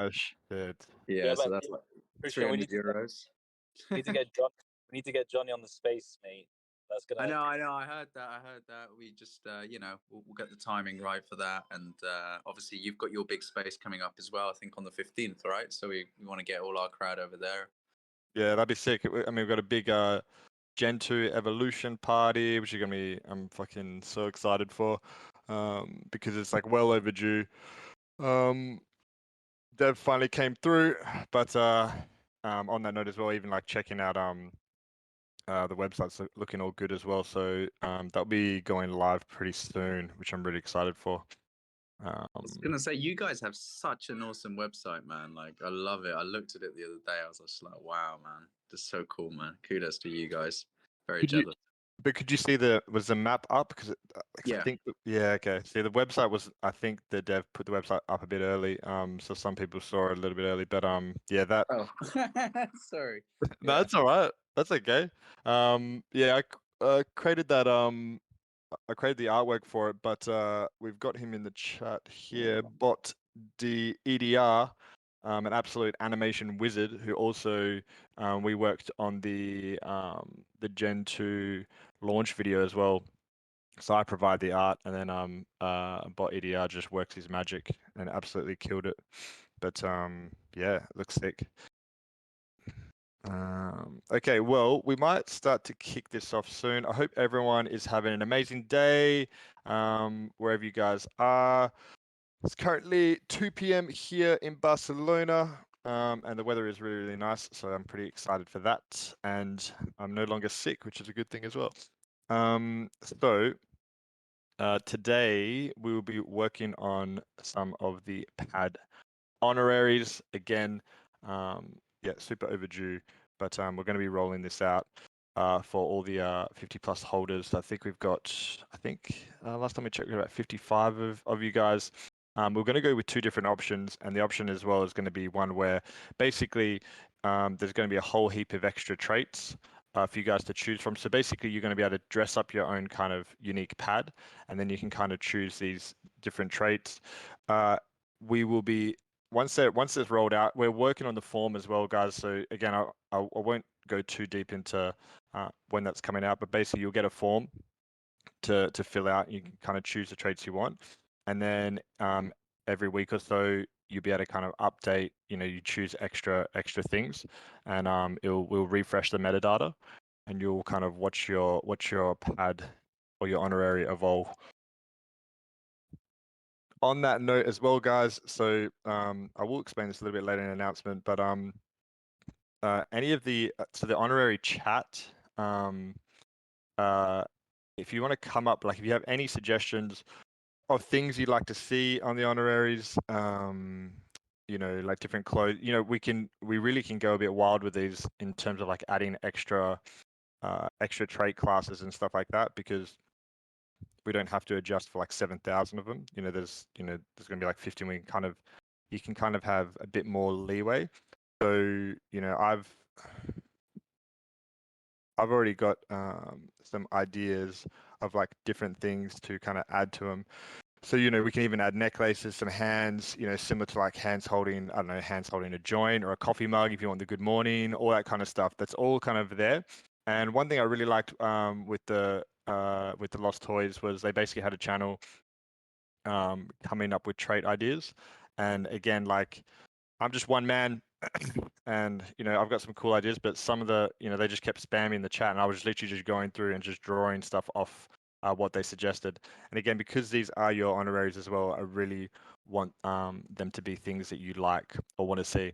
Oh shit. Yeah, so but that's like Christian, we 300 need to euros. we need to get John. We need to get Johnny on the space, mate. That's I gonna. know. I heard that. We just, we'll get the timing right for that. And obviously, you've got your big space coming up as well. I think on the 15th, right? So we want to get all our crowd over there. Yeah, that'd be sick. I mean, we've got a big Gen 2 evolution party, which is gonna be I'm fucking so excited for, because it's like well overdue. Dev finally came through, but on that note as well, even like checking out the website's looking all good as well. So that'll be going live pretty soon, which I'm really excited for. I was gonna say, you guys have such an awesome website, man. Like, I love it. I looked at it the other day. I was just like, wow, man, this is so cool, man. Kudos to you guys. Very jealous. But could you see was the map up? Because Yeah. I think yeah, okay. See, the website was I think the dev put the website up a bit early. So some people saw it a little bit early. But yeah, that. Oh, sorry. No, Yeah. that's all right. That's okay. Yeah, I created that. I created the artwork for it, but we've got him in the chat here. Bot the EDR, an absolute animation wizard who also we worked on the Gen 2 launch video as well. So I provide the art, and then Bot EDR just works his magic and absolutely killed it. But yeah, it looks sick. Okay, well, we might start to kick this off soon. I hope everyone is having an amazing day, wherever you guys are. It's currently 2 p.m. here in Barcelona, and the weather is really, really nice, so I'm pretty excited for that. And I'm no longer sick, which is a good thing as well. So today we will be working on some of the pad honoraries. Again, yeah, super overdue, but we're going to be rolling this out for all the 50 plus holders. I think we've got, last time we checked, we had about 55 of you guys. We're going to go with two different options, and the option as well is going to be one where basically there's going to be a whole heap of extra traits for you guys to choose from. So basically, you're going to be able to dress up your own kind of unique pad, and then you can kind of choose these different traits. We will be once it's rolled out, we're working on the form as well, guys. So again, I won't go too deep into when that's coming out, but basically you'll get a form to fill out. You can kind of choose the traits you want, and then every week or so you'll be able to kind of update. You choose extra things, and we'll refresh the metadata, and you'll kind of watch your pad or your honorary evolve. On that note as well, guys, so I will explain this a little bit later in the announcement, but any of the the honorary chat, if you want to come up, like if you have any suggestions of things you'd like to see on the honoraries, like different clothes, we really can go a bit wild with these in terms of like adding extra trait classes and stuff like that, because we don't have to adjust for like 7,000 of them. There's going to be like 15. You can kind of have a bit more leeway. So, I've already got some ideas of like different things to kind of add to them. So, we can even add necklaces, some hands, similar to like hands holding a joint or a coffee mug if you want the good morning, all that kind of stuff. That's all kind of there. And one thing I really liked with the Lost Toys was they basically had a channel coming up with trait ideas. And again, like I'm just one man and I've got some cool ideas, but some of the they just kept spamming the chat, and I was literally just going through and just drawing stuff off what they suggested. And again, because these are your honoraries as well, I really want them to be things that you like or want to see.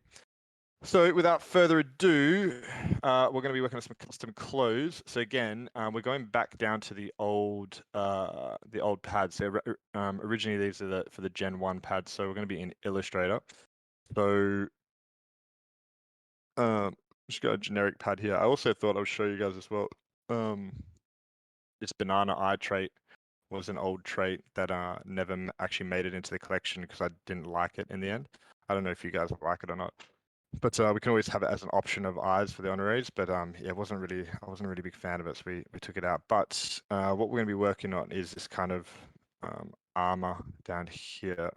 So without further ado, we're going to be working on some custom clothes. So again, we're going back down to the old pads. So originally these are for the Gen 1 pads. So we're going to be in Illustrator. So just got a generic pad here. I also thought I'll show you guys as well. This banana eye trait was an old trait that never actually made it into the collection because I didn't like it in the end. I don't know if you guys like it or not. But we can always have it as an option of eyes for the honoraries. But yeah, I wasn't really a big fan of it, so we took it out. But what we're going to be working on is this kind of armor down here.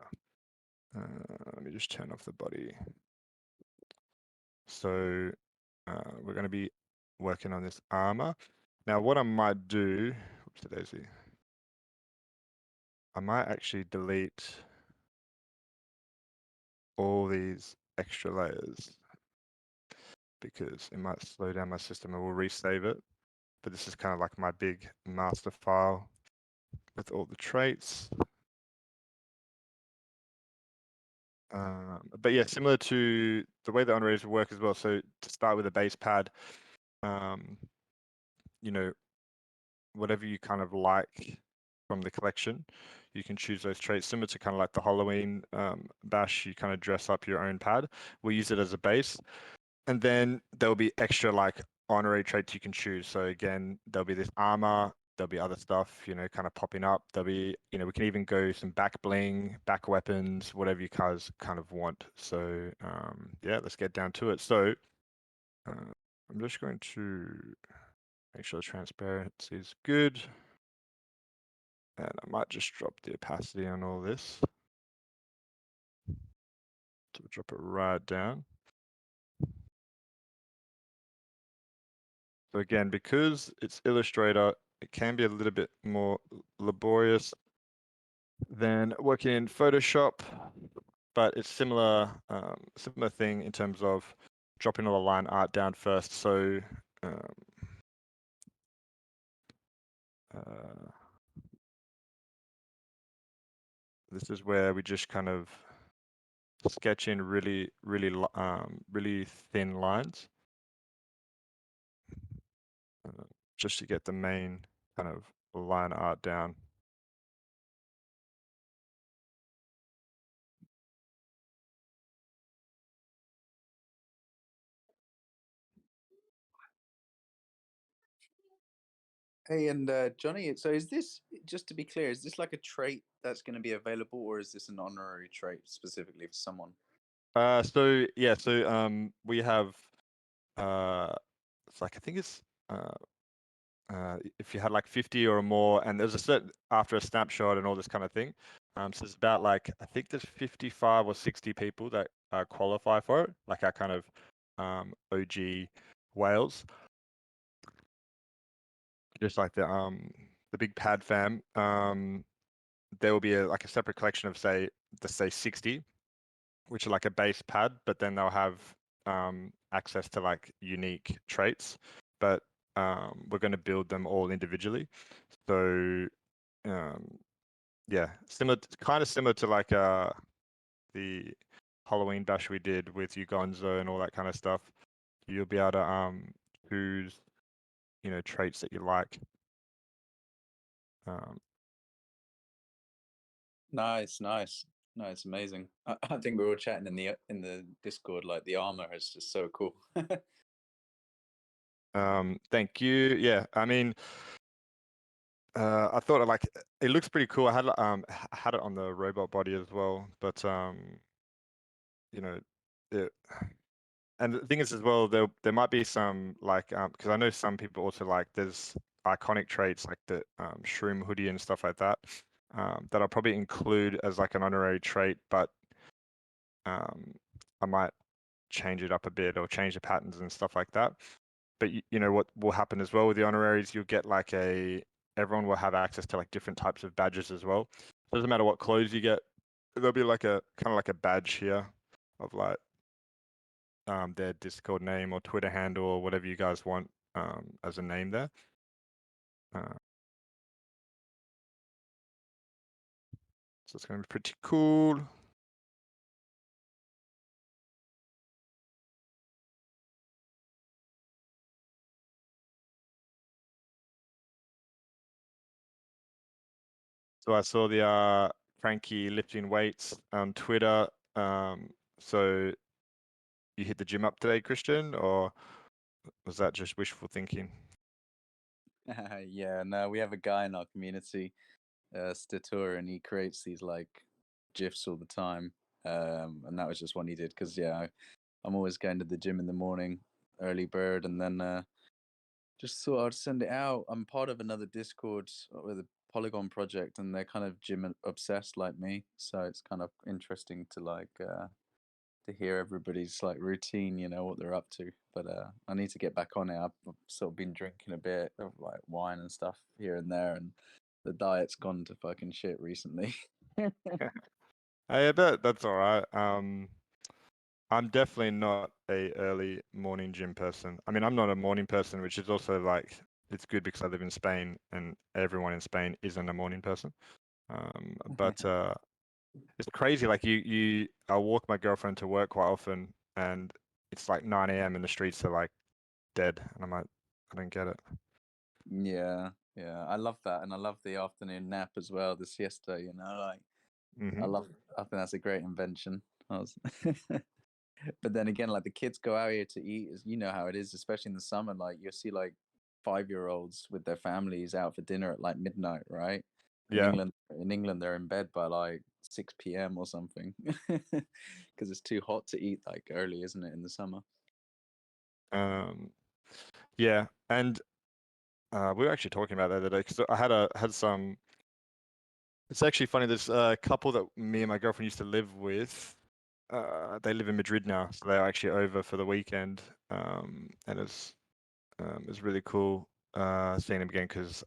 Let me just turn off the body. So we're going to be working on this armor. Now, what I might do, whoops, daisy, I might actually delete all these extra layers because it might slow down my system and we'll resave it. But this is kind of like my big master file with all the traits. But yeah, similar to the way the honoraries work as well. So to start with a base pad, you know, whatever you kind of like from the collection, you can choose those traits. Similar to kind of like the Halloween bash, you kind of dress up your own pad. We'll use it as a base. And then there'll be extra like honorary traits you can choose. So again, there'll be this armor, there'll be other stuff, you know, kind of popping up. There'll be, you know, we can even go some back bling, back weapons, whatever you guys kind of want. So yeah, let's get down to it. So I'm just going to make sure the transparency is good. And I might just drop the opacity on all this. So drop it right down. So again, because it's Illustrator, it can be a little bit more laborious than working in Photoshop, but it's similar thing in terms of dropping all the line art down first. So this is where we just kind of sketch in really thin lines, just to get the main kind of line art down. Hey, and Johnny, so is this, just to be clear, is this like a trait that's going to be available, or is this an honorary trait specifically for someone? So yeah, so we have it's like I think it's if you had like 50 or more, and there's a certain after a snapshot and all this kind of thing. So it's about like I think there's 55 or 60 people that qualify for it, like our kind of OG whales. Just like the big pad fam. There will be like a separate collection of say 60, which are like a base pad, but then they'll have access to like unique traits. But we're going to build them all individually. So yeah, kind of similar to like the Halloween bash we did with Ugonzo and all that kind of stuff. You'll be able to choose, you know, traits that you like. Nice, amazing. I think we were chatting in the Discord, like the armor is just so cool. Thank you. Yeah, I mean, I thought like it looks pretty cool. I had it on the robot body as well, but you know, and the thing is as well, there might be some like because I know some people also like there's iconic traits like the shroom hoodie and stuff like that that I'll probably include as like an honorary trait, but I might change it up a bit or change the patterns and stuff like that. But you know what will happen as well with the honoraries, you'll get like everyone will have access to like different types of badges as well. It doesn't matter what clothes you get, there'll be like a kind of like a badge here of like their Discord name or Twitter handle or whatever you guys want as a name there. So it's going to be pretty cool. So I saw the Cranky lifting weights on Twitter. So you hit the gym up today, Christian, or was that just wishful thinking? Yeah, no, we have a guy in our community, Statur, and he creates these like GIFs all the time. And that was just one he did because yeah, I'm always going to the gym in the morning, early bird, and then just thought I'd send it out. I'm part of another Discord with Polygon project, and they're kind of gym obsessed like me. So it's kind of interesting to like to hear everybody's like routine, you know, what they're up to. But I need to get back on it. I've sort of been drinking a bit of like wine and stuff here and there, and the diet's gone to fucking shit recently. I bet that's all right. I'm definitely not a early morning gym person. I mean, I'm not a morning person, which is also like it's good because I live in Spain and everyone in Spain isn't a morning person. But it's crazy. Like I walk my girlfriend to work quite often, and it's like 9 a.m. and the streets are like dead, and I'm like, I don't get it. Yeah, yeah, I love that, and I love the afternoon nap as well, the siesta. You know, like I think that's a great invention. But then again, like the kids go out here to eat, you know how it is, especially in the summer. Like you'll see like 5-year-olds with their families out for dinner at like midnight, right? Yeah. In England, they're in bed by like 6 p.m. or something, because it's too hot to eat like early, isn't it, in the summer? Yeah, and we were actually talking about that the other day because I had some. It's actually funny. There's a couple that me and my girlfriend used to live with. They live in Madrid now, so they're actually over for the weekend. And it's really cool seeing them again because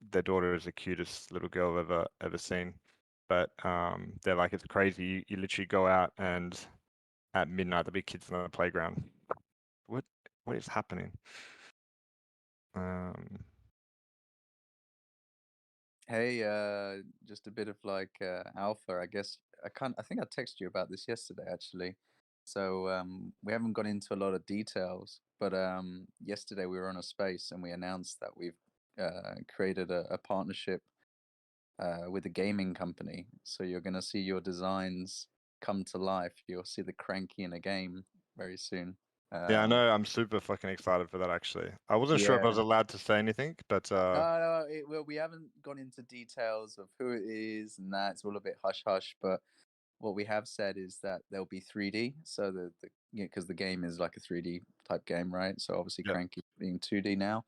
their daughter is the cutest little girl I've ever seen. But they're like, it's crazy. You literally go out and at midnight there'll be kids on the playground. What is happening? Hey, just a bit of like alpha, I guess. I think I texted you about this yesterday, actually. So we haven't gone into a lot of details, but yesterday we were on a space and we announced that we've created a partnership with a gaming company. So you're going to see your designs come to life. You'll see the cranky in a game very soon. Yeah, I know. I'm super fucking excited for that. Actually, I wasn't sure if I was Yeah. allowed to say anything, but No, well, we haven't gone into details of who it is and that. It's all a bit hush hush. But what we have said is that there'll be 3D. So because the game is like a 3D type game, right? So obviously yeah. Cranky being 2D now.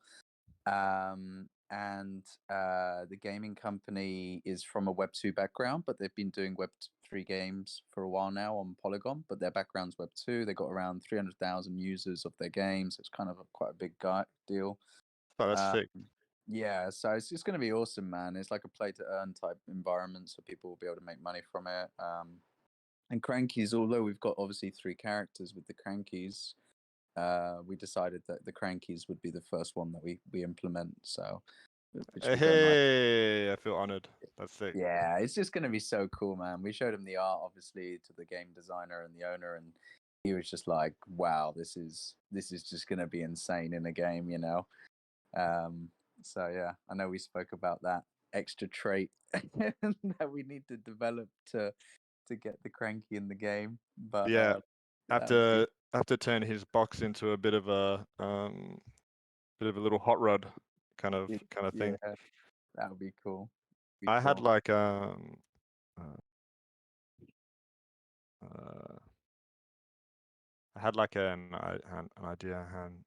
And the gaming company is from a Web 2 background, but they've been doing Web 3 games for a while now on Polygon. But their background's Web 2. They've got around 300,000 users of their games. It's kind of quite a big deal. Oh, that's sick. Yeah, so it's just going to be awesome, man. It's like a play to earn type environment, so people will be able to make money from it. And Crankies, although we've got obviously 3 characters with the Crankies, we decided that the Crankies would be the first one that we implement. So, which will go nice. Hey, I feel honored. That's sick. Yeah, it's just going to be so cool, man. We showed him the art, obviously, to the game designer and the owner, and he was just like, "Wow, this is just going to be insane in a game," you know. So yeah, I know we spoke about that extra trait that we need to develop to get the Cranky in the game. But Yeah, have that would be to turn his box into a bit of a little hot rod kind of yeah, thing. that would be cool. I had Cool. like I had like an idea, and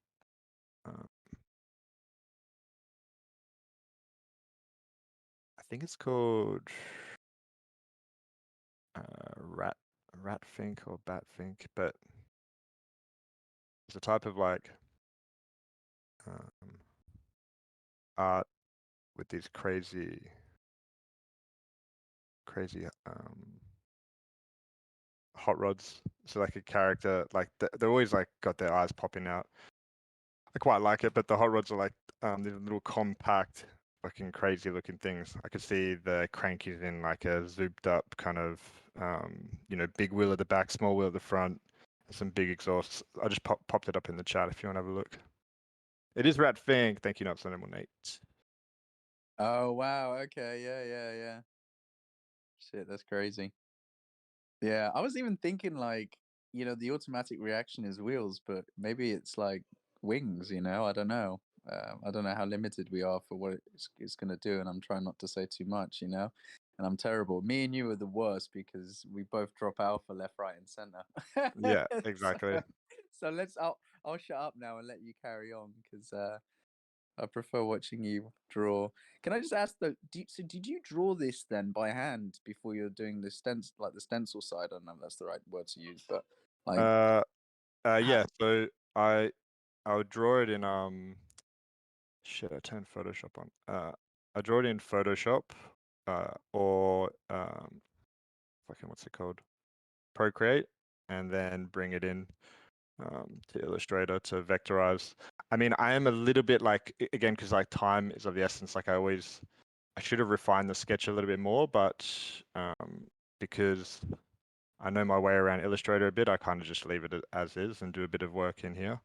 I think it's called rat fink or bat fink, but it's a type of like art with these crazy hot rods. So like a character, like they're always like got their eyes popping out. I quite like it, but the hot rods are like these little compact, fucking crazy looking things. I could see the Crankies in like a zooped up kind of, big wheel at the back, small wheel at the front, and some big exhausts. I just popped it up in the chat if you want to have a look. It is Rat Fang. Thank you, not Cinnamon Nate. Oh wow, okay, yeah. Shit, that's crazy. Yeah, I was even thinking like, the automatic reaction is wheels, but maybe it's like wings, I don't know. I don't know how limited we are for what it's going to do, and I'm trying not to say too much, and I'm terrible. Me and you are the worst because we both drop alpha left, right, and center. Yeah, exactly. So I'll shut up now and let you carry on because I prefer watching you draw. Can I just ask though? So did you draw this then by hand before you're doing the stencil, like the stencil side? I don't know if that's the right word to use, but like, Yeah. So I would draw it in shit. I turned Photoshop on. I draw it in Photoshop, or fucking what's it called? Procreate, and then bring it in to Illustrator to vectorize. I mean, I am a little bit like, again, because like time is of the essence. Like I should have refined the sketch a little bit more, but because I know my way around Illustrator a bit, I kind of just leave it as is and do a bit of work in here.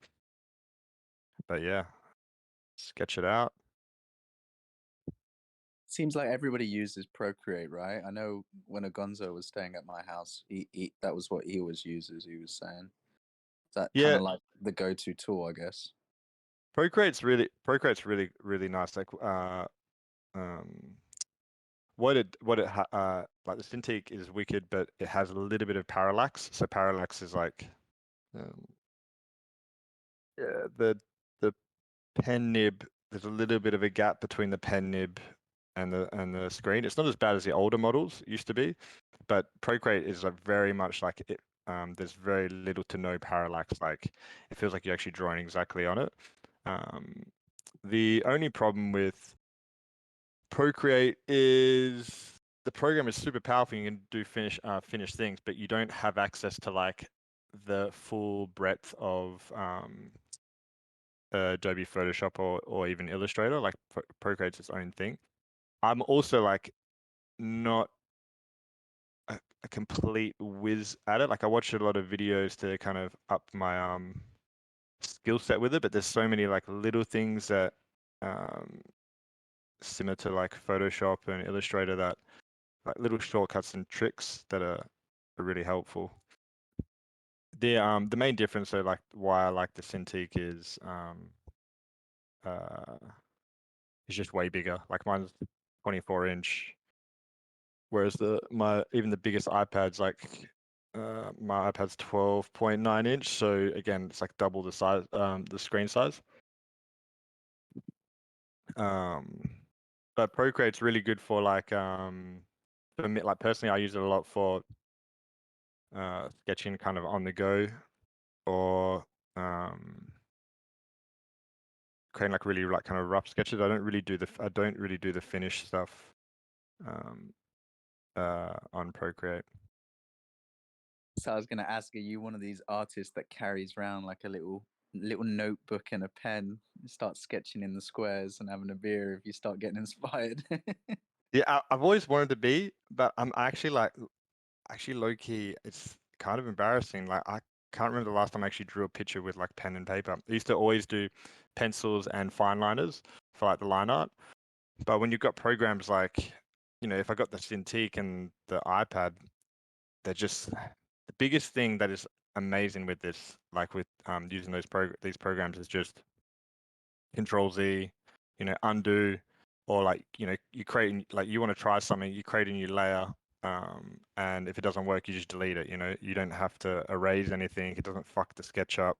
But yeah, sketch it out. seems like everybody uses Procreate, right? I know when Agonzo was staying at my house, he that was what he always uses. He was saying that kind Yeah, of like the go-to tool, I guess. Procreate's really really nice. Like what it like the Cintiq is wicked, but it has a little bit of parallax. So parallax is like yeah, the pen nib. There's a little bit of a gap between the pen nib and the screen. It's not as bad as the older models used to be, but Procreate is like very much like it. There's very little to no parallax. Like it feels like you're actually drawing exactly on it. The only problem with Procreate is the program is super powerful. You can do finished things, but you don't have access to like the full breadth of Adobe Photoshop or even Illustrator. Like Procreate's its own thing. I'm also like not a complete whiz at it. Like I watch a lot of videos to kind of up my skill set with it, but there's so many like little things that similar to like Photoshop and Illustrator that like little shortcuts and tricks that are really helpful. The main difference though, like why I like the Cintiq is just way bigger. Like mine's 24-inch, whereas even the biggest iPad's like my iPad's 12.9-inch. So again, it's like double the size, the screen size. But Procreate's really good for like for me, like personally, I use it a lot for sketching kind of on the go, or creating like really like kind of rough sketches. I don't really do the finished stuff on Procreate. So I was going to ask, are you one of these artists that carries around like a little notebook and a pen, and starts sketching in the squares and having a beer if you start getting inspired? Yeah, I've always wanted to be, but I'm actually low key. It's kind of embarrassing. Like I can't remember the last time I actually drew a picture with like pen and paper. I used to always do pencils and fine liners for like the line art. But when you've got programs like, if I got the Cintiq and the iPad, they're just the biggest thing that is amazing with this, like with using these programs, is just Control Z, undo, or like you create, like you want to try something, you create a new layer, and if it doesn't work, you just delete it. You don't have to erase anything. It doesn't fuck the sketch up.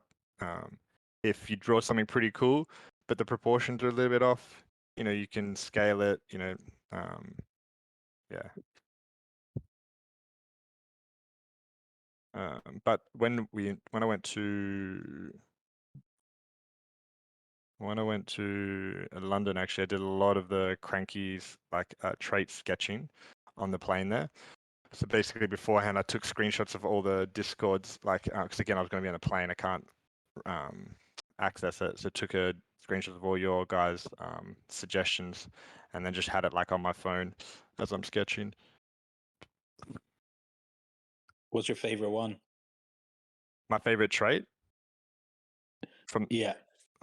If you draw something pretty cool, but the proportions are a little bit off, you can scale it. Yeah. But when I went to London, actually, I did a lot of the Cranky's like trait sketching on the plane there. So basically, beforehand, I took screenshots of all the Discords, like because again, I was going to be on a plane, I can't access it, so took a screenshot of all your guys' suggestions, and then just had it like on my phone as I'm sketching. What's your favorite one? My favorite trait from Yeah,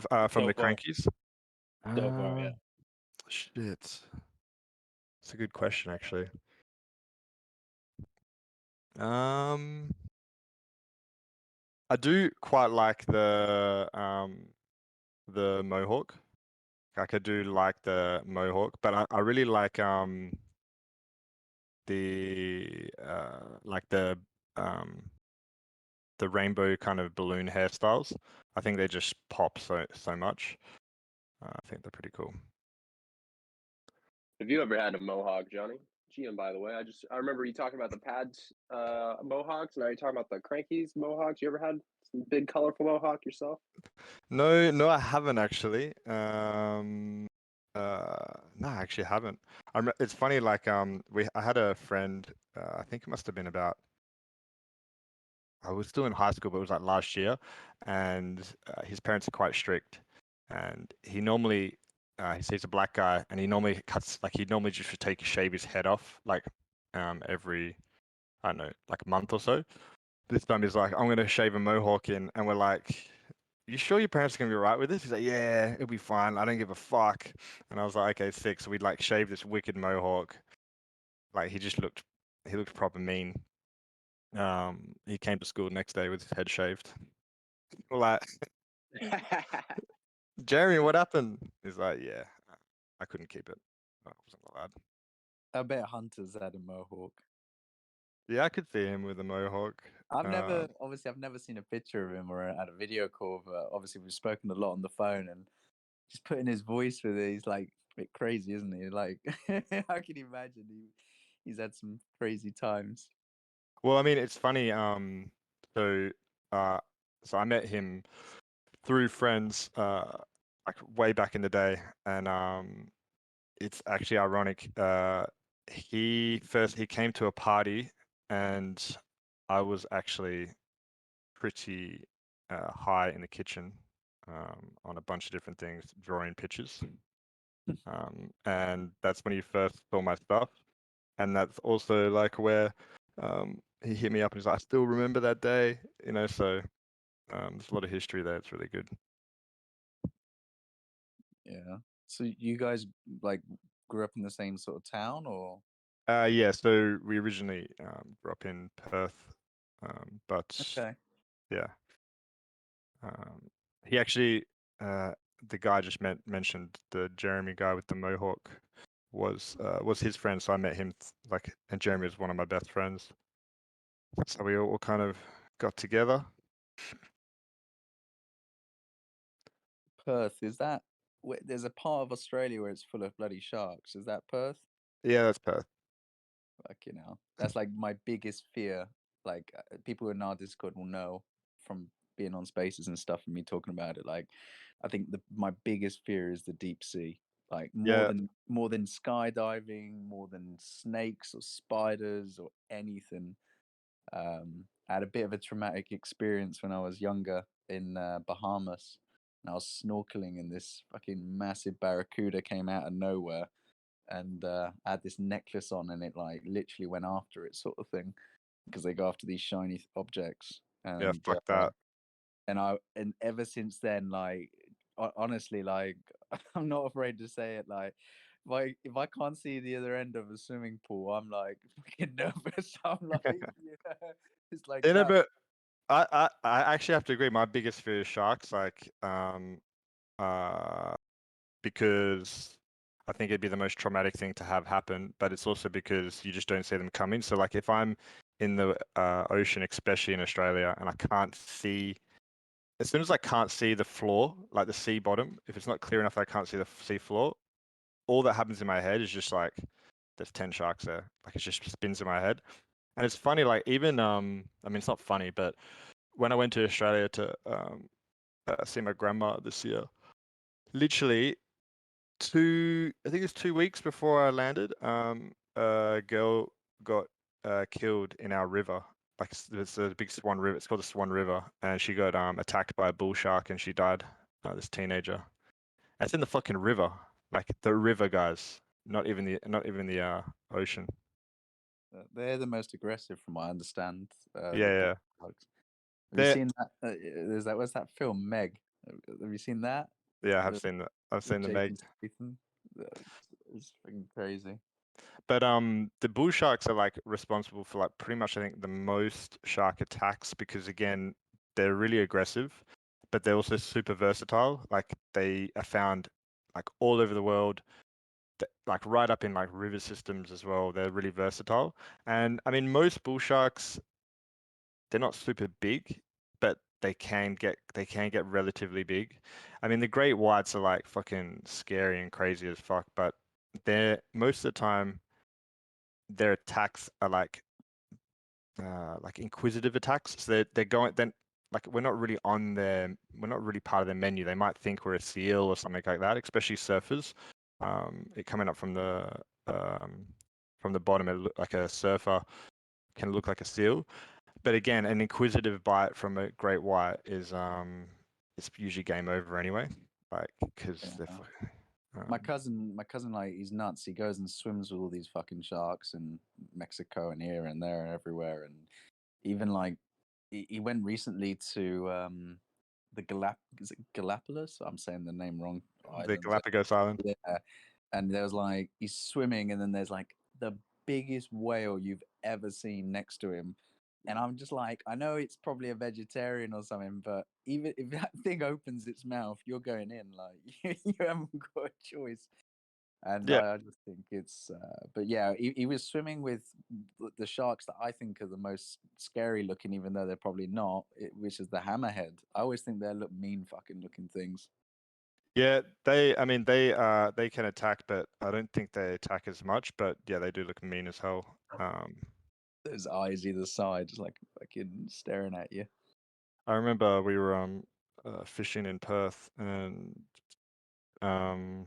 from so the far. Crankies. So far, yeah. Shit. It's a good question, actually. I do quite like the mohawk. Like I do like the mohawk, but I really like the the rainbow kind of balloon hairstyles. I think they just pop so much. I think they're pretty cool. Have you ever had a mohawk, Johnny? GM, by the way. I remember you talking about the pads mohawks. Now you're talking about the crankies mohawks. You ever had some big colorful mohawk yourself? No, I haven't actually. No, I actually haven't. It's funny, like I had a friend. I think it must have been about. I was still in high school, but it was like last year, and his parents are quite strict, and he normally. He's a black guy, and he normally cuts like he normally just would shave his head off like every I don't know like a month or so. This time he's like, I'm gonna shave a mohawk in, and we're like, you sure your parents are gonna be alright with this? He's like, yeah, it'll be fine. I don't give a fuck. And I was like, okay, sick. So we'd like shave this wicked mohawk. Like he looked proper mean. He came to school the next day with his head shaved. We're like, Jeremy, what happened? He's like, yeah, I couldn't keep it. I wasn't allowed. I bet Hunter's had a mohawk. Yeah, I could see him with a mohawk. I've never seen a picture of him or had a video call. But obviously, we've spoken a lot on the phone, and just putting his voice with it, he's like a bit crazy, isn't he? Like, I can imagine he's had some crazy times. Well, I mean, it's funny. So, so I met him through friends, like way back in the day, and it's actually ironic. He came to a party, and I was actually pretty high in the kitchen, on a bunch of different things, drawing pictures. And that's when he first saw my stuff, and that's also like where he hit me up and he's like, I still remember that day, so there's a lot of history there. It's really good. Yeah. So you guys like grew up in the same sort of town, or? Yeah, so we originally grew up in Perth, but Okay. yeah, he actually, the guy just mentioned, the Jeremy guy with the mohawk was his friend, so I met him and Jeremy was one of my best friends. So we all kind of got together. Perth, is that? There's a part of Australia where it's full of bloody sharks. Is that Perth? Yeah, that's Perth. Fucking hell. That's like my biggest fear. Like people in our Discord will know from being on spaces and stuff and me talking about it. Like I think my biggest fear is the deep sea. Like Yeah, more than skydiving, more than snakes or spiders or anything. I had a bit of a traumatic experience when I was younger in Bahamas, and I was snorkeling, and this fucking massive barracuda came out of nowhere, and I had this necklace on, and it like literally went after it, sort of thing, because they go after these shiny objects. yeah, And fuck that. and ever since then, like honestly, like I'm not afraid to say it, like if I can't see the other end of a swimming pool, I'm like fucking nervous. I'm like, yeah, it's like You know, that. but I actually have to agree. My biggest fear is sharks, like because I think it'd be the most traumatic thing to have happen, but it's also because you just don't see them coming. So like if I'm in the ocean, especially in Australia, and I can't see, as soon as I can't see the floor, like the sea bottom, if it's not clear enough, I can't see the sea floor. All that happens in my head is just like, there's 10 sharks there. Like it just spins in my head. And it's funny, like even I mean, it's not funny, but when I went to Australia to see my grandma this year, literally I think it's 2 weeks before I landed, a girl got killed in our river. Like it's a big Swan River. It's called the Swan River, and she got attacked by a bull shark and she died. This teenager. It's in the fucking river, like the river, guys. Not even the ocean. They're the most aggressive, from what I understand. Yeah, The yeah. bulldogs. Have you They're, seen that? What's that film, Meg? Have you seen that? yeah, I have The, seen that. I've with seen the Meg. Jason Statham. It's fucking crazy. But the bull sharks are like responsible for like pretty much I think the most shark attacks because again they're really aggressive, but they're also super versatile. Like they are found like all over the world, like right up in like river systems as well. They're really versatile. And I mean most bull sharks, they're not super big, but they can get relatively big. I mean, the great whites are like fucking scary and crazy as fuck, but they're most of the time their attacks are like inquisitive attacks. So they're going then like we're not really part of their menu. They might think we're a seal or something like that, especially surfers. It coming up from the bottom, it look like a surfer can look like a seal. But again, an inquisitive bite from a great white is it's usually game over anyway. Like because my cousin, like he's nuts. He goes and swims with all these fucking sharks in Mexico and here and there and everywhere. And even like he went recently to is it Galapagos? I'm saying the name wrong. The Galapagos Island. Yeah, and there was like he's swimming, and then there's like the biggest whale you've ever seen next to him. And I'm just like, I know it's probably a vegetarian or something, but even if that thing opens its mouth, you're going in. Like you haven't got a choice. And Yeah. I just think it's, but yeah, he was swimming with the sharks that I think are the most scary looking, even though they're probably not, which is the hammerhead. I always think they look mean fucking looking things. Yeah, they can attack, but I don't think they attack as much. But yeah, they do look mean as hell. Those eyes either side, just like fucking staring at you. I remember we were fishing in Perth, and we're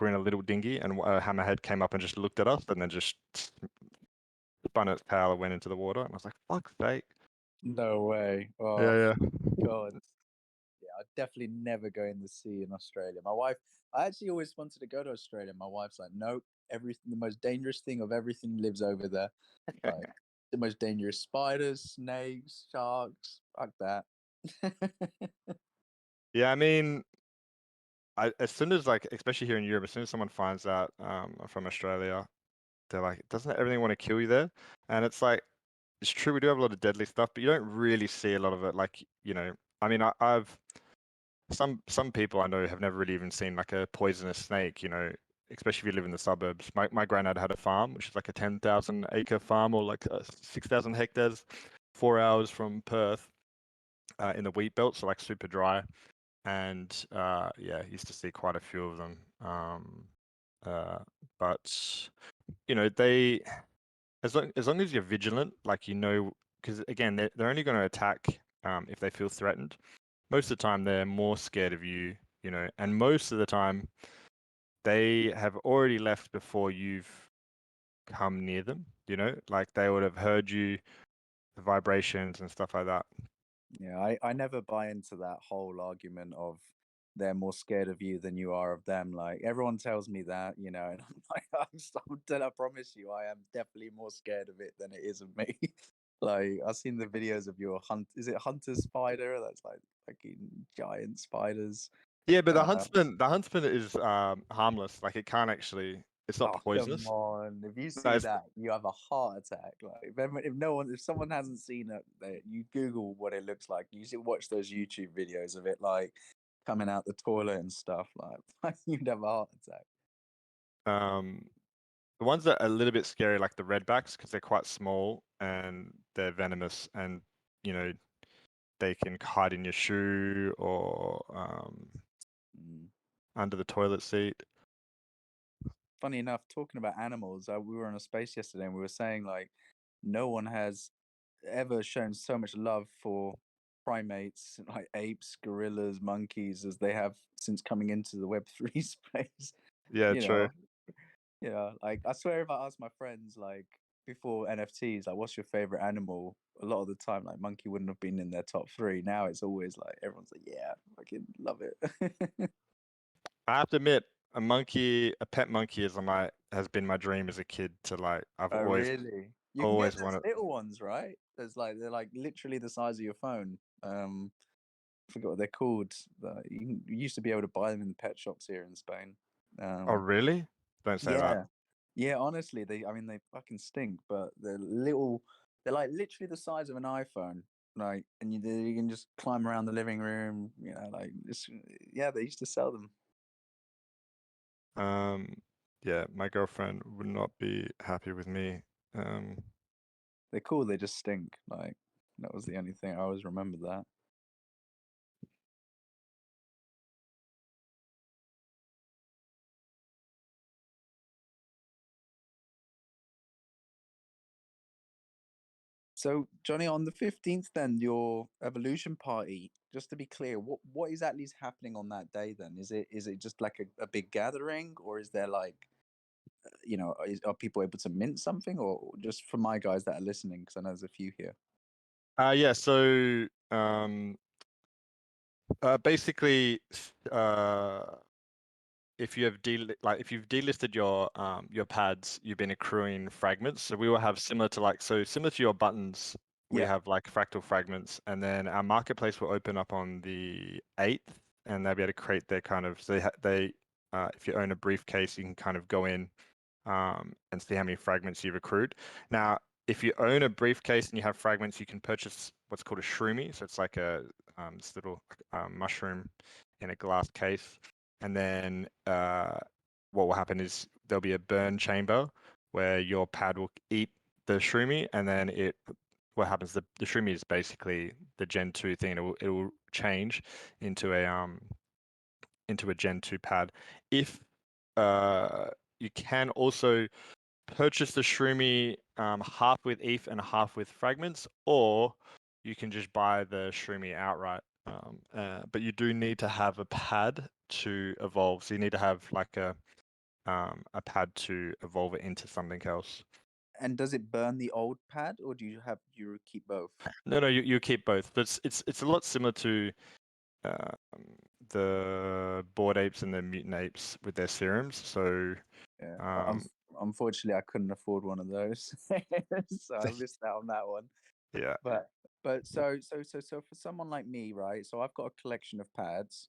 in a little dinghy, and a hammerhead came up and just looked at us, and then just spun its tail and went into the water. And I was like, "Fuck's sake!" No way! Oh, Yeah. God. Yeah, I'd definitely never go in the sea in Australia. My wife, I actually always wanted to go to Australia. My wife's like, nope, the most dangerous thing of everything lives over there. Like the most dangerous spiders, snakes, sharks, fuck that. Yeah, I mean, as soon as especially here in Europe, as soon as someone finds out I'm from Australia, they're like, doesn't everything want to kill you there? And it's like, it's true, we do have a lot of deadly stuff, but you don't really see a lot of it. Like, I mean, I've some people I know have never really even seen like a poisonous snake, especially if you live in the suburbs. My granddad had a farm, which is like a 10,000 acre farm or like 6,000 hectares, 4 hours from Perth, in the wheat belt, so like super dry. And yeah, used to see quite a few of them. But they, as long as you're vigilant, like because again they're only going to attack if they feel threatened. Most of the time they're more scared of you, and most of the time they have already left before you've come near them. Like they would have heard you, the vibrations and stuff like that. Yeah, I never buy into that whole argument of they're more scared of you than you are of them. Like everyone tells me that, and I'm like, I promise you, I am definitely more scared of it than it is of me. Like I've seen the videos of your is it hunter spider? That's like fucking giant spiders. Yeah, but the huntsman is harmless. Like it can't actually. It's not poisonous. Come on! If you see that, you have a heart attack. Like if someone hasn't seen it, you Google what it looks like. You should watch those YouTube videos of it, like coming out the toilet and stuff. Like you'd have a heart attack. The ones that are a little bit scary, like the redbacks, because they're quite small and they're venomous, and they can hide in your shoe or under the toilet seat. Funny enough, talking about animals, we were on a space yesterday, and we were saying like no one has ever shown so much love for primates like apes, gorillas, monkeys as they have since coming into the Web3 space. Yeah, true. Like I swear if I ask my friends like before NFTs, like what's your favorite animal? A lot of the time, like monkey wouldn't have been in their top 3. Now it's always like everyone's like, yeah, I fucking love it. I have to admit, a pet monkey has been my dream as a kid to like. I've always really? You can always get those wanted. little ones, right? They're like literally the size of your phone. I forgot what they're called. You used to be able to buy them in the pet shops here in Spain. Oh really? Don't say that. Yeah, honestly, they fucking stink, but they're little. They're like literally the size of an iPhone, like, and you can just climb around the living room. Like yeah, they used to sell them. Yeah, my girlfriend would not be happy with me. They're cool. They just stink. Like That was the only thing I always remembered that. So, Johnny, on the 15th, then your evolution party. Just to be clear, what exactly is happening on that day? Then is it just like a big gathering, or is there like, are people able to mint something, or just for my guys that are listening, because I know there's a few here. Yeah. So basically, if you have if you've delisted your pads, you've been accruing fragments. So we will have similar to your buttons. We Yeah. have like fractal fragments, and then our marketplace will open up on the 8th, and they'll be able to create their kind of. So if you own a briefcase, you can kind of go in and see how many fragments you've accrued. Now, if you own a briefcase and you have fragments, you can purchase what's called a shroomy. So it's like this little mushroom in a glass case. And then what will happen is there'll be a burn chamber where your pad will eat the shroomy, and then what happens, the shroomy is basically the Gen 2 thing. It will change into a Gen 2 pad. If you can also purchase the shroomy half with ETH and half with fragments, or you can just buy the shroomy outright. But you do need to have a pad to evolve. So you need to have like a pad to evolve it into something else. And does it burn the old pad, or do you keep both? No, you keep both. But it's a lot similar to the bored apes and the mutant apes with their serums. So yeah, unfortunately, I couldn't afford one of those, so I missed out on that one. Yeah. But so for someone like me, right? So I've got a collection of pads.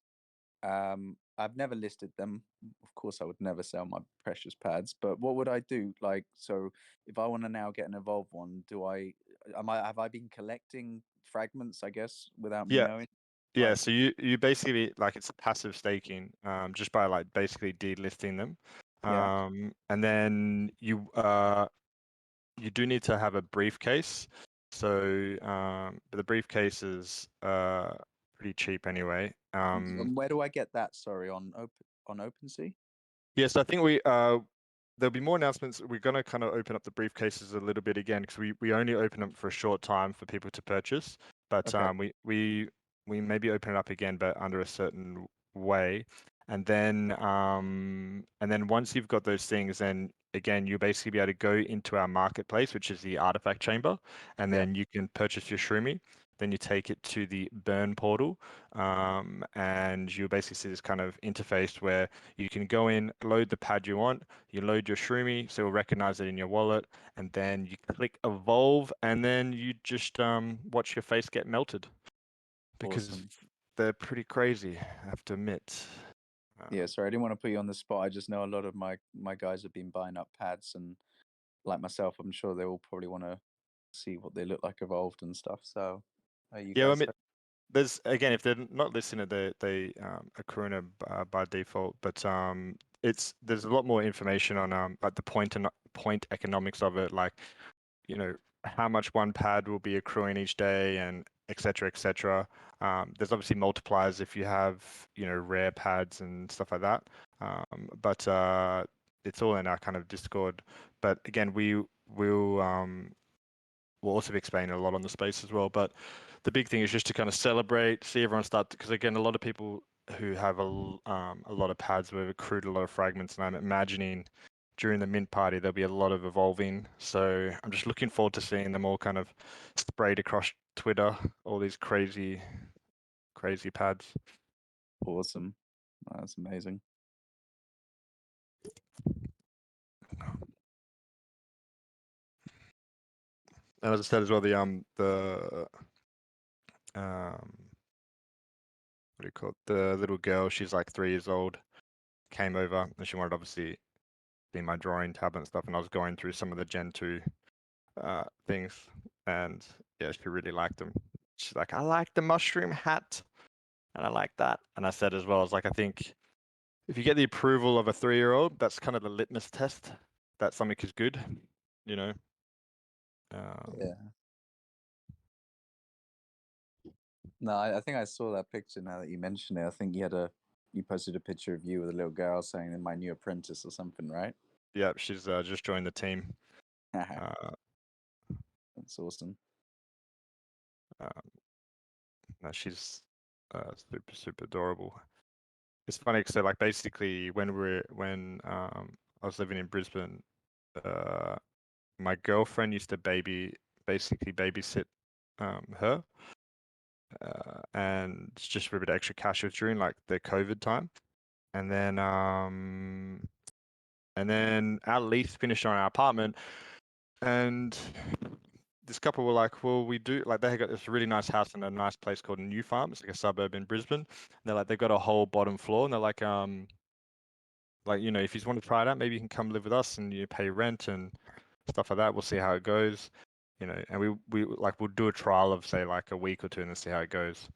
I've never listed them. Of course, I would never sell my precious pads. But what would I do? Like, so if I want to now get an evolved one, have I been collecting fragments, I guess, without me Yeah. knowing? Yeah, Like, so you basically like it's passive staking, just by like basically delisting them. yeah. And then you do need to have a briefcase. So but the briefcase is pretty cheap anyway. And where do I get that? Sorry, on OpenSea? Yes, I think there'll be more announcements. We're going to kind of open up the briefcases a little bit again because we only open them for a short time for people to purchase. But Okay. we maybe open it up again, but under a certain way. And then once you've got those things, then again you'll basically be able to go into our marketplace, which is the artifact chamber, and Yeah. then you can purchase your shroomy. Then you take it to the burn portal, and you'll basically see this kind of interface where you can go in, load the pad you want, you load your shroomy, so it'll recognize it in your wallet, and then you click evolve, and then you just watch your face get melted. Because Awesome. they're pretty crazy, I have to admit. Yeah, sorry, I didn't want to put you on the spot. I just know a lot of my guys have been buying up pads, and like myself, I'm sure they all probably want to see what they look like evolved and stuff. So, you Yeah, I guys mean, there's again, if they're not listening, they accrue in by default, but there's a lot more information on like the point economics of it, like how much one pad will be accruing each day, and et cetera, et cetera. There's obviously multipliers if you have rare pads and stuff like that, but it's all in our kind of Discord. But again, we'll also be explaining a lot on the space as well. But the big thing is just to kind of celebrate, see everyone start, because again, a lot of people who have a lot of pads will have accrued a lot of fragments, and I'm imagining during the mint party there'll be a lot of evolving. So I'm just looking forward to seeing them all kind of sprayed across Twitter, all these crazy pads. awesome. That's amazing. And as I said as well, what do you call it? The little girl, she's like 3 years old, came over and she wanted obviously be my drawing tablet and stuff, and I was going through some of the Gen 2 things, and yeah, she really liked them. She's like, I like the mushroom hat, and I like that. And I said as well, I was like, I think if you get the approval of a 3-year-old, that's kind of the litmus test that something is good, you know. Yeah. No, I think I saw that picture now that you mention it. I think you posted a picture of you with a little girl saying, "In my new apprentice" or something, right? Yeah, she's just joined the team. That's awesome. No, she's super adorable. It's funny because so like basically when I was living in Brisbane, my girlfriend used to basically babysit her, and just for a bit of extra cash. It was during like the COVID time, and then our lease finished on our apartment, and this couple were like, well, we do like they had got this really nice house in a nice place called New Farm. It's like a suburb in Brisbane. And they're like, they've got a whole bottom floor, and they're like, you know, if you just want to try it out, maybe you can come live with us and you pay rent and stuff like that. We'll see how it goes, you know. And we like we'll do a trial of say like a week or two and then see how it goes.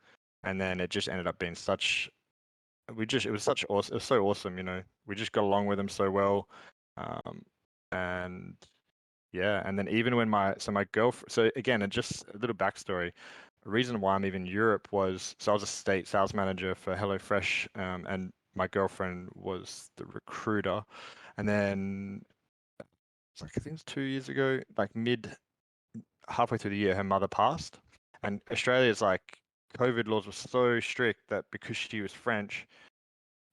And then it just ended up being it was such awesome. It was so awesome, you know. We just got along with them so well, and yeah. And then even when my girlfriend, so again, and just a little backstory. The reason why I'm even in Europe was so I was a state sales manager for HelloFresh, and my girlfriend was the recruiter. And then it's like I think it was 2 years ago, like halfway through the year, her mother passed. And Australia's like COVID laws were so strict that because she was French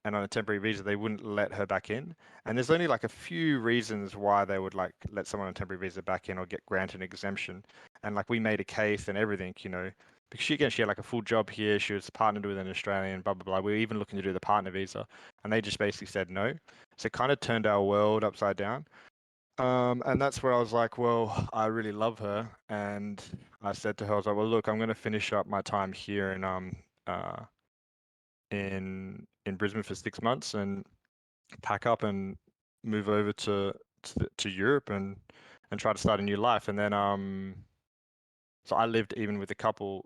and on a temporary visa, they wouldn't let her back in. And there's only like a few reasons why they would like let someone on a temporary visa back in or get granted an exemption. And like we made a case and everything, you know, because she had like a full job here. She was partnered with an Australian, blah, blah, blah. We were even looking to do the partner visa and they just basically said no. So it kind of turned our world upside down. And that's where I was like, well, I really love her. And I said to her, I was like, well, look, I'm going to finish up my time here uh, in Brisbane for 6 months and pack up and move over to Europe and try to start a new life. And then so I lived even with a couple,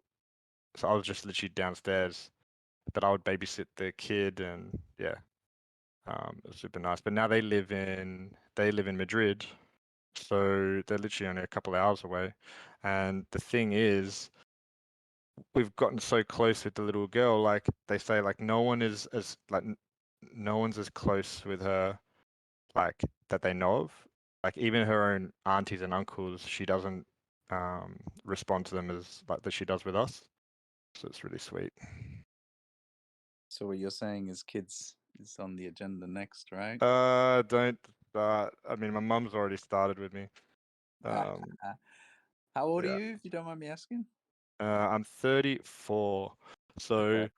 so I was just literally downstairs, but I would babysit the kid and yeah, it was super nice. But now they live in Madrid, so they're literally only a couple hours away. And the thing is, we've gotten so close with the little girl. Like they say, like no one is as like no one's as close with her like that they know of. Like even her own aunties and uncles, she doesn't respond to them as like that she does with us. So it's really sweet. So what you're saying is kids is on the agenda next, right? Don't start. I mean, my mum's already started with me. How old are yeah. you, if you don't mind me asking? I'm 34. So Okay.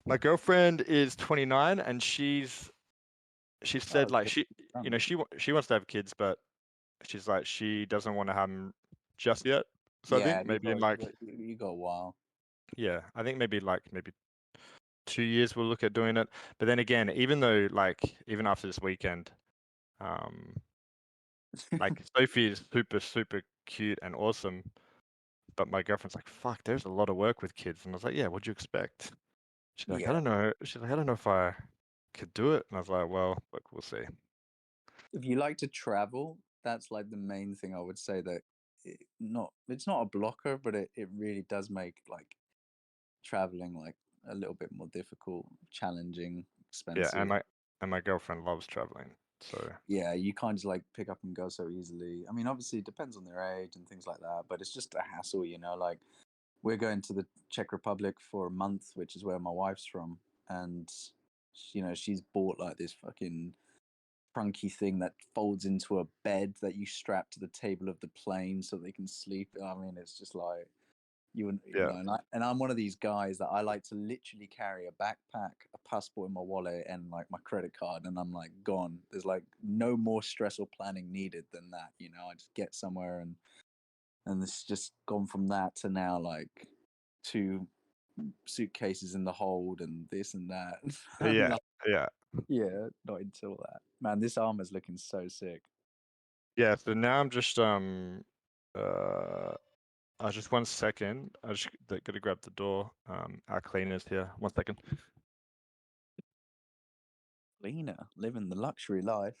my girlfriend is 29, and she's said Oh, like so you know, she wants to have kids, but she's like she doesn't want to have them just yet. So I yeah, think maybe in like you got a while. yeah, I think maybe 2 years we'll look at doing it. But then again, even though like even after this weekend, um, like Sophie is super cute and awesome, but my girlfriend's like, fuck, there's a lot of work with kids, and I was like, yeah, what'd you expect? She's like, I Yeah. don't know. She's like, I don't know if I could do it, and I was like, well, look, we'll see. If you like to travel, that's like the main thing I would say that it's not a blocker, but it really does make like traveling like a little bit more difficult, challenging, Yeah, expensive. and my girlfriend loves traveling, so Yeah, you can't just like pick up and go so easily. I mean, obviously it depends on their age and things like that, but it's just a hassle, you know, like we're going to the Czech Republic for a month, which is where my wife's from, and you know, she's bought like this fucking trunky thing that folds into a bed that you strap to the table of the plane so they can sleep. I mean, it's just like you yeah, know, and I'm one of these guys that I like to literally carry a backpack, a passport in my wallet, and like my credit card, and I'm like gone. There's like no more stress or planning needed than that. You know, I just get somewhere and it's just gone from that to now like 2 suitcases in the hold and this and that. I'm yeah, like, yeah, yeah, not until that. Man, this armor's looking so sick. yeah. So now I'm just just 1 second. I just gotta grab the door. Our cleaner's here. 1 second. Lena, living the luxury life.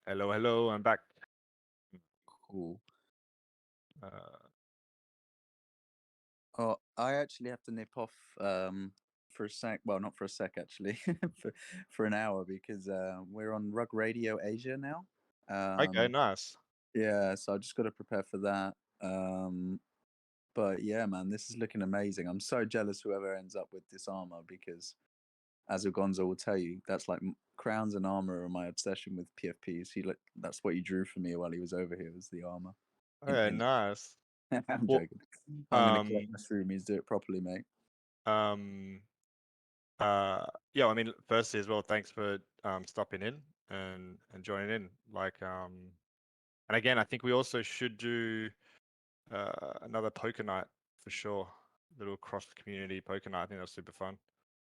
Hello, hello, I'm back. Cool. Uh, Oh, I actually have to nip off for a sec. Well, not for a sec actually, for an hour because we're on Rug Radio Asia now. okay, nice. Yeah, so I just got to prepare for that. But yeah, man, this is looking amazing. I'm so jealous whoever ends up with this armor because, as Gonzo will tell you, that's like crowns and armor are my obsession with PFPs. That's what he drew for me while he was over here was the armor. Okay, nice. I'm Well, joking. I'm gonna collect mushroomies, do it properly, mate. Yeah, I mean, firstly as well, thanks for stopping in and joining in. Like, and again, I think we also should do another poker night for sure. Little cross community poker night. I think that's super fun.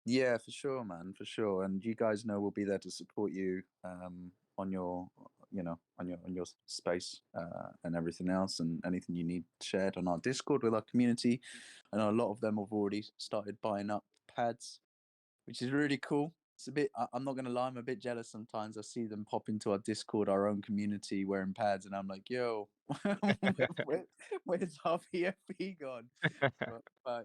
Yeah, for sure, man, for sure. And you guys know we'll be there to support you on your, on your space and everything else, and anything you need shared on our Discord with our community. I know a lot of them have already started buying up pads, which is really cool. It's a bit. I'm not gonna lie, I'm a bit jealous sometimes. I see them pop into our Discord, our own community, wearing pads, and I'm like, yo, where's our PFP gone? But I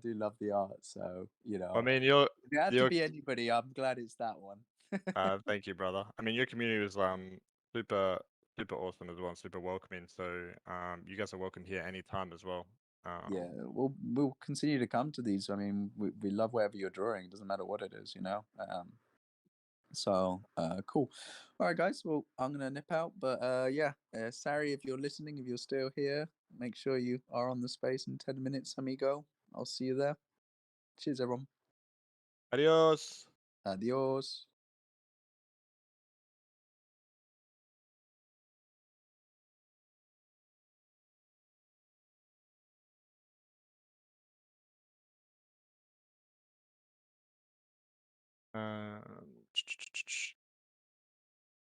do love the art, so I mean, if it had to be anybody, I'm glad it's that one. thank you, brother. I mean, your community was super super awesome as well, and super welcoming. So you guys are welcome here anytime as well. Yeah, we'll continue to come to these. I mean, we love whatever you're drawing. It doesn't matter what it is, So cool. All right, guys. Well, I'm gonna nip out, but yeah, Sari, if you're listening, if you're still here, make sure you are on the space in 10 minutes, amigo. I'll see you there. Cheers, everyone. Adios. Adios.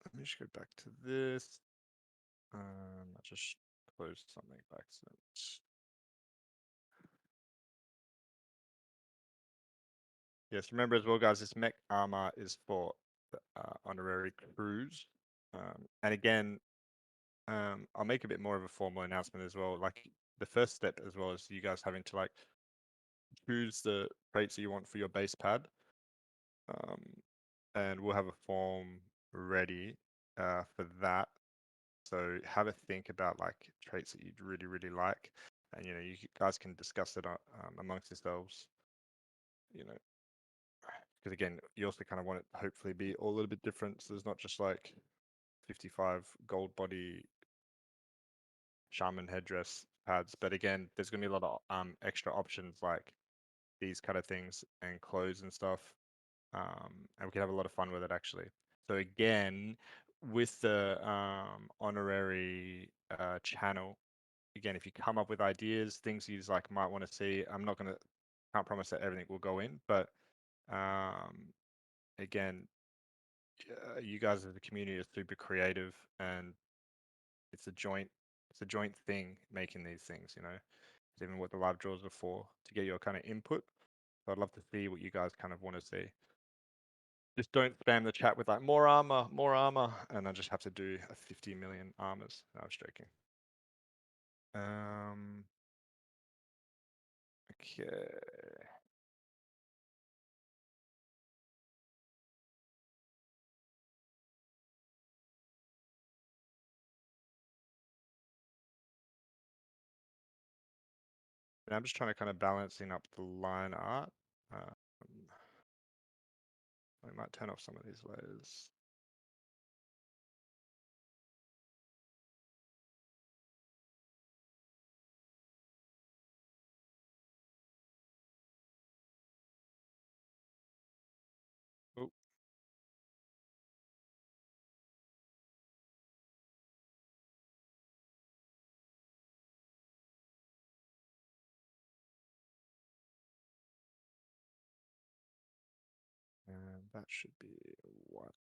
Let me just go back to this. I just closed something by accident. Yes, remember as well, guys, this mech armor is for honorary crews. And again, I'll make a bit more of a formal announcement as well. Like the first step as well is you guys having to like choose the traits that you want for your base pad. And we'll have a form ready for that. So have a think about like traits that you'd really, really like. And, you guys can discuss it amongst yourselves, because again, you also kind of want it to hopefully be all a little bit different. So there's not just like 55 gold body shaman headdress pads, but again, there's going to be a lot of extra options like these kind of things and clothes and stuff. And we can have a lot of fun with it actually. So again, with the honorary channel, again, if you come up with ideas, things you like might want to see, can't promise that everything will go in, but again, you guys as a community are super creative, and it's a joint thing making these things. It's even what the live draws are for, to get your kind of input. So I'd love to see what you guys kind of want to see. Just don't spam the chat with like more armor, and I just have to do a 50 million armors. No, I was joking. Okay. And I'm just trying to kind of balancing up the line art. I might turn off some of these layers. Oh. And that should be what?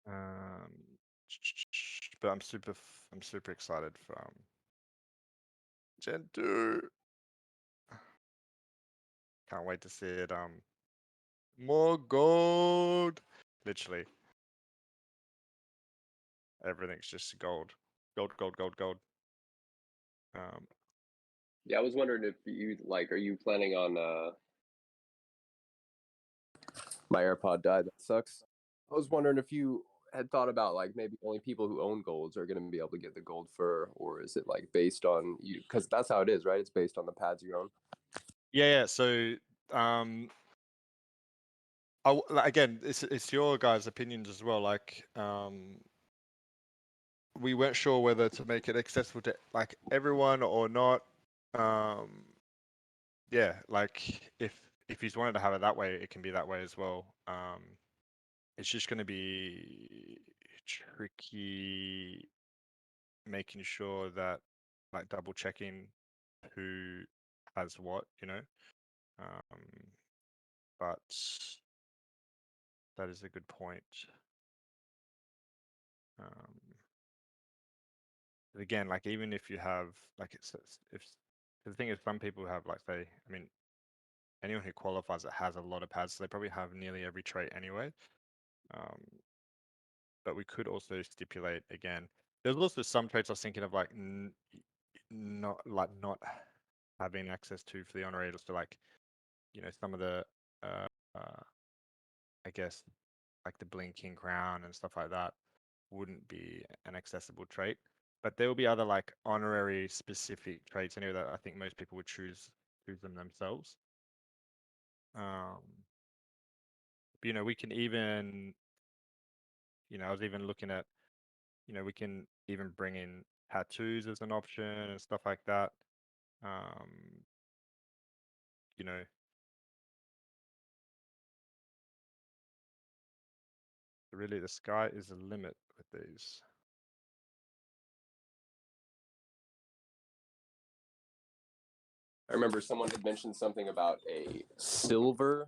But I'm super excited for Gen 2. Can't wait to see it. More gold. Literally, everything's just gold. Gold, gold, gold, gold. Yeah, I was wondering if you like, are you planning on? My AirPod died. That sucks. I was wondering if you had thought about like maybe only people who own golds are going to be able to get the gold fur, or is it like based on you? Because that's how it is, right? It's based on the pads you own. Yeah. So, again, it's your guys' opinions as well. Like, we weren't sure whether to make it accessible to like everyone or not. Yeah, like if he's wanted to have it that way, it can be that way as well. It's just going to be tricky making sure that like double checking who has what, but that is a good point. But again, like even if you have like if the thing is, some people have like say, I mean, anyone who qualifies that has a lot of pads, so they probably have nearly every trait anyway. But we could also stipulate again. There's also some traits I was thinking of like not having access to for the honorators. So like, some of the I guess like the blinking crown and stuff like that wouldn't be an accessible trait. But there will be other like honorary specific traits anyway that I think most people would choose them themselves. But, we can even, I was even looking at, we can even bring in tattoos as an option and stuff like that. You know, really the sky is the limit with these. I remember someone had mentioned something about a silver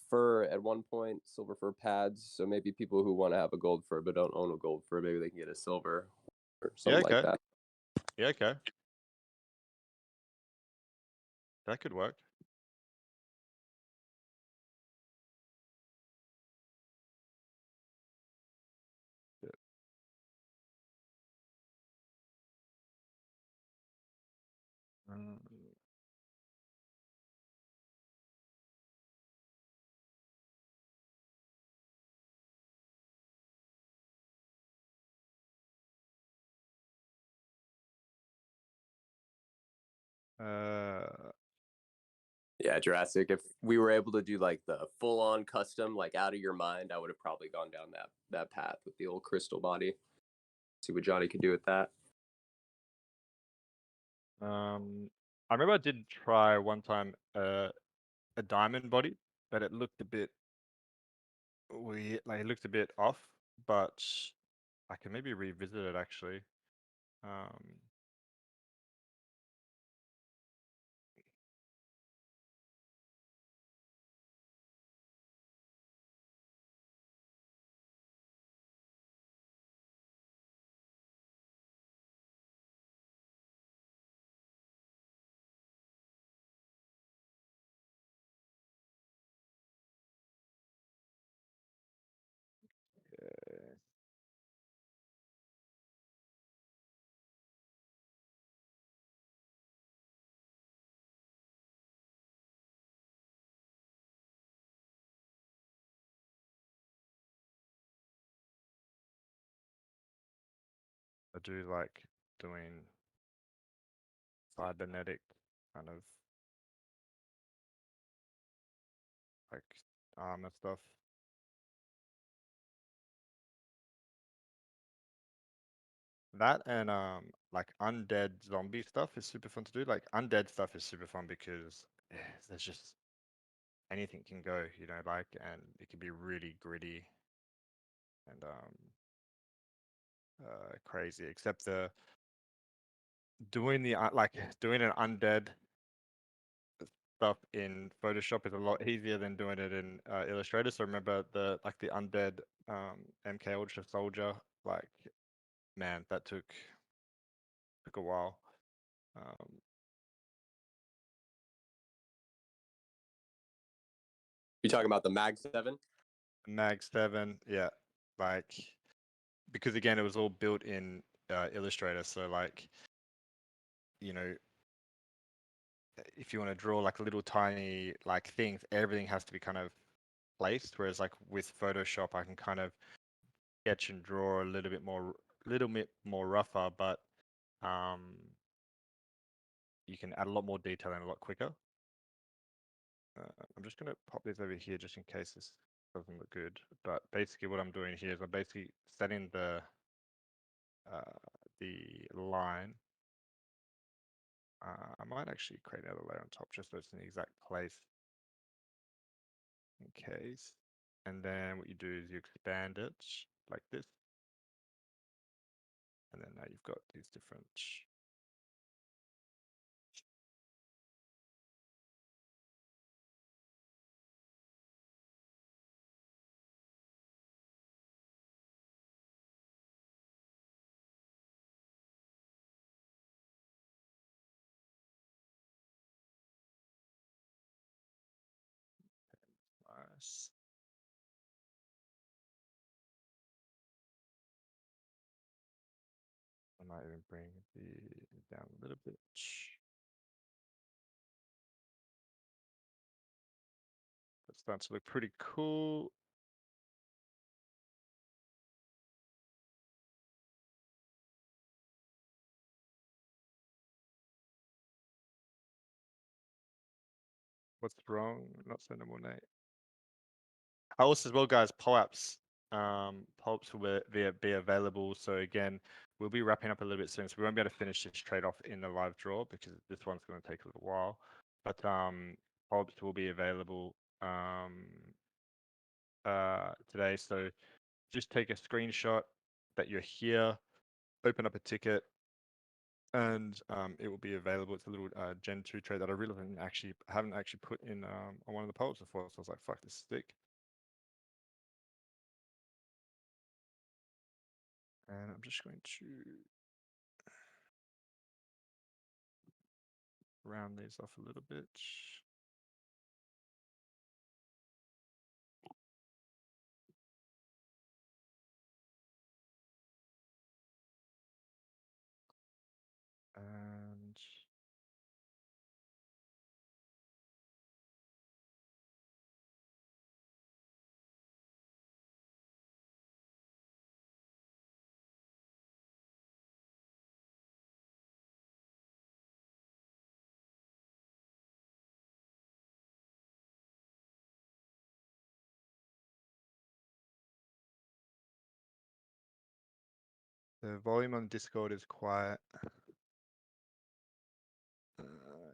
fur at one point, silver fur pads. So maybe people who want to have a gold fur but don't own a gold fur, maybe they can get a silver or something like that. Yeah, okay. That could work. Yeah. Yeah, Jurassic. If we were able to do like the full-on custom, like out of your mind, I would have probably gone down that path with the old crystal body. See what Johnny could do with that. I remember I did try one time a diamond body, but it looked a bit weird. Like it looked a bit off, but I can maybe revisit it actually. Yeah. I do like doing cybernetic kind of like armor stuff. That and like undead zombie stuff is super fun to do. Like undead stuff is super fun because there's just anything can go, like, and it can be really gritty and crazy. Except doing doing an undead stuff in Photoshop is a lot easier than doing it in Illustrator. So remember the undead MK Ultra Soldier, like, man, that took a while. You talking about the Mag 7? Mag 7, yeah, like, because again, it was all built in Illustrator, so like, you know, if you want to draw like little tiny like things, everything has to be kind of placed. Whereas like with Photoshop, I can kind of sketch and draw a little bit more rougher, but you can add a lot more detail and a lot quicker. I'm just gonna pop this over here just in case this doesn't look good. But basically, what I'm doing here is I'm basically setting the line. I might actually create another layer on top just so it's in the exact place in case. And then what you do is you expand it like this. And then now you've got these different nice. I might even bring the down a little bit. That's starting to look pretty cool. What's wrong? Not sending more Nate. Also as well, guys, POAPs. POAPs will be available. So again, we'll be wrapping up a little bit soon. So we won't be able to finish this trade off in the live draw because this one's going to take a little while. But POAPs will be available today. So just take a screenshot that you're here, open up a ticket, and it will be available. It's a little Gen 2 trade that I really haven't actually put in on one of the polls before. So I was like, fuck, this stick. And I'm just going to round these off a little bit. And the volume on Discord is quiet.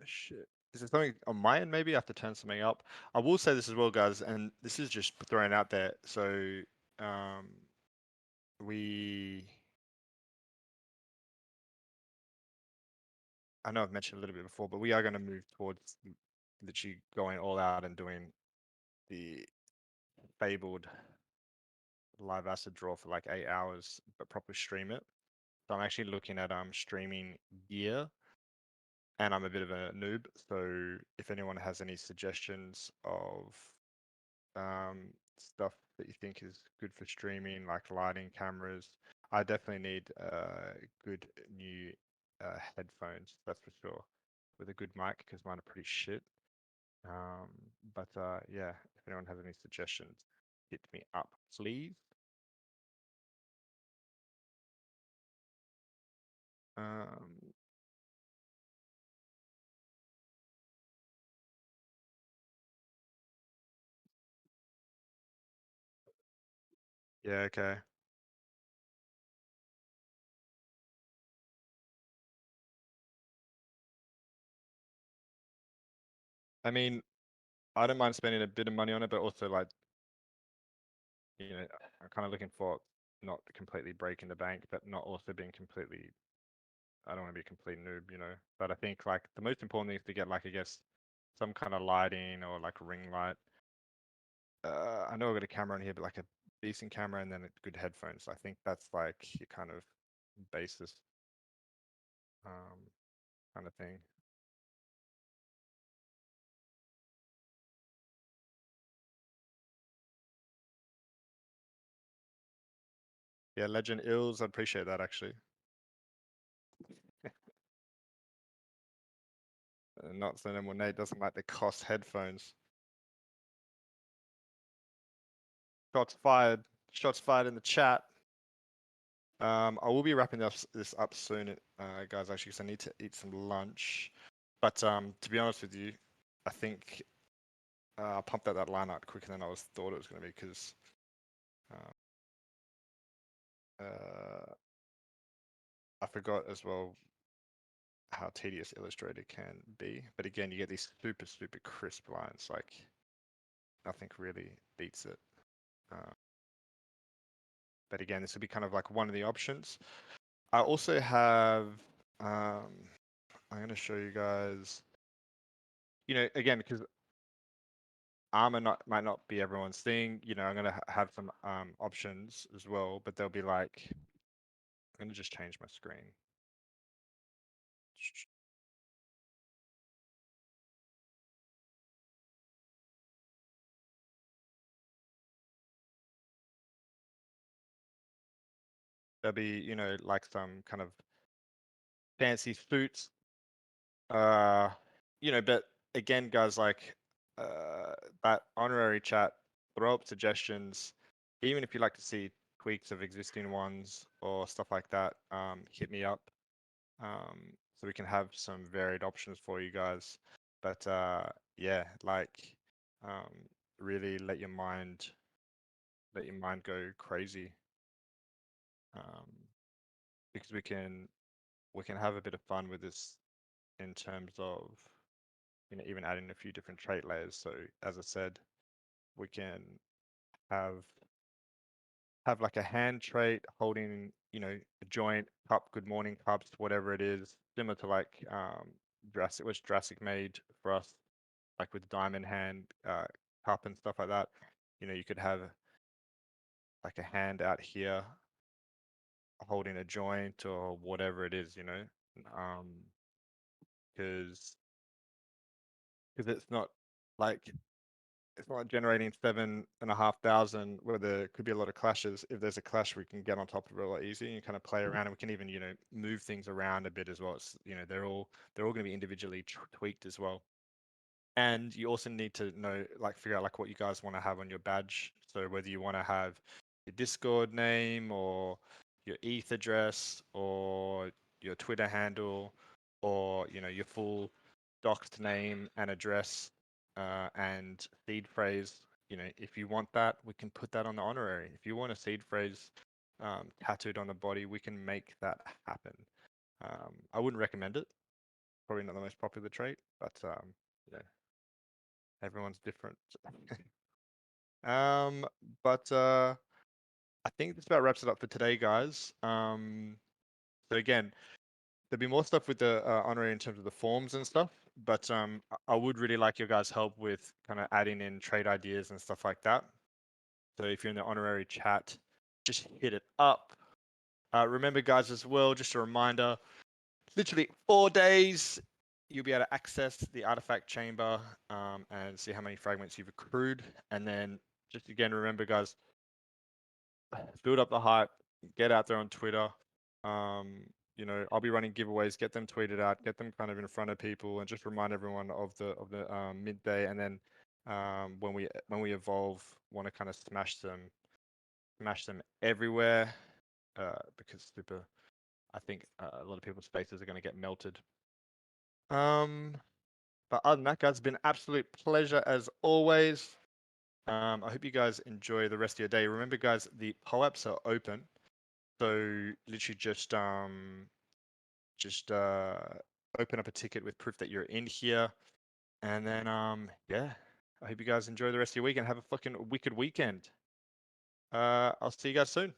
Shit. Is there something on my end? Maybe I have to turn something up. I will say this as well, guys, and this is just thrown out there. So I know I've mentioned a little bit before, but we are going to move towards literally going all out and doing the fabled live acid draw for like 8 hours, but proper stream it. So I'm actually looking at streaming gear, and I'm a bit of a noob. So if anyone has any suggestions of stuff that you think is good for streaming, like lighting, cameras, I definitely need good new headphones. That's for sure, with a good mic because mine are pretty shit. But yeah, if anyone has any suggestions, hit me up, please. Yeah, okay. I mean, I don't mind spending a bit of money on it, but also like, you know, I'm kind of looking for not completely breaking the bank, but not also being completely. I don't want to be a complete noob, you know. But I think like the most important thing is to get like I guess some kind of lighting or like a ring light. I know I've got a camera in here, but like a decent camera, and then good headphones. I think that's like your kind of basis kind of thing. Yeah, Legend Ills, I appreciate that actually. Not saying anyone, Nate doesn't like the cost headphones. Shots fired. Shots fired in the chat. I will be wrapping this up soon, guys, actually, because I need to eat some lunch. But to be honest with you, I think I pumped out that line out quicker than I thought it was going to be, because I forgot as well how tedious Illustrator can be. But again, you get these super, super crisp lines. Like, nothing really beats it. But again, this will be kind of like one of the options. I also have, I'm going to show you guys, you know, again, because armor might not be everyone's thing, you know, I'm going to have some options as well, but they'll be like, I'm going to just change my screen. There'll be, you know, like some kind of fancy suits, you know, but again, guys, like that honorary chat, throw up suggestions, even if you like to see tweaks of existing ones or stuff like that, hit me up, so we can have some varied options for you guys. But yeah, like really let your mind go crazy, because we can have a bit of fun with this in terms of, you know, even adding a few different trait layers. So as I said, we can have like a hand trait holding, you know, a joint, cup, good morning cups, whatever it is, similar to like Jurassic made for us, like with diamond hand cup and stuff like that. You know, you could have like a hand out here holding a joint or whatever it is, you know, because it's not like generating 7,500 where there could be a lot of clashes. If there's a clash, we can get on top of it a lot easier and kind of play around, and we can even, you know, move things around a bit as well. It's, you know, they're all going to be individually tweaked as well. And you also need to know, like, figure out like what you guys want to have on your badge. So whether you want to have your Discord name or your ETH address or your Twitter handle, or, you know, your full doxed name and address and seed phrase. You know, if you want that, we can put that on the honorary. If you want a seed phrase tattooed on the body, we can make that happen. I wouldn't recommend it. Probably not the most popular trait, but yeah, everyone's different. But I think this about wraps it up for today, guys. So again, there'll be more stuff with the honorary in terms of the forms and stuff, but I would really like your guys' help with kind of adding in trade ideas and stuff like that. So if you're in the honorary chat, just hit it up. Remember, guys, as well, just a reminder, literally 4 days, you'll be able to access the artifact chamber and see how many fragments you've accrued. And then just again, remember, guys, build up the hype, get out there on Twitter. You know, I'll be running giveaways, get them tweeted out, get them kind of in front of people, and just remind everyone of the midday. And then when we evolve, want to kind of smash them everywhere, because I think a lot of people's faces are going to get melted. But other than that, guys, it's been an absolute pleasure as always. I hope you guys enjoy the rest of your day. Remember, guys, the POAPs are open. So literally just open up a ticket with proof that you're in here. And then yeah, I hope you guys enjoy the rest of your week and have a fucking wicked weekend. I'll see you guys soon.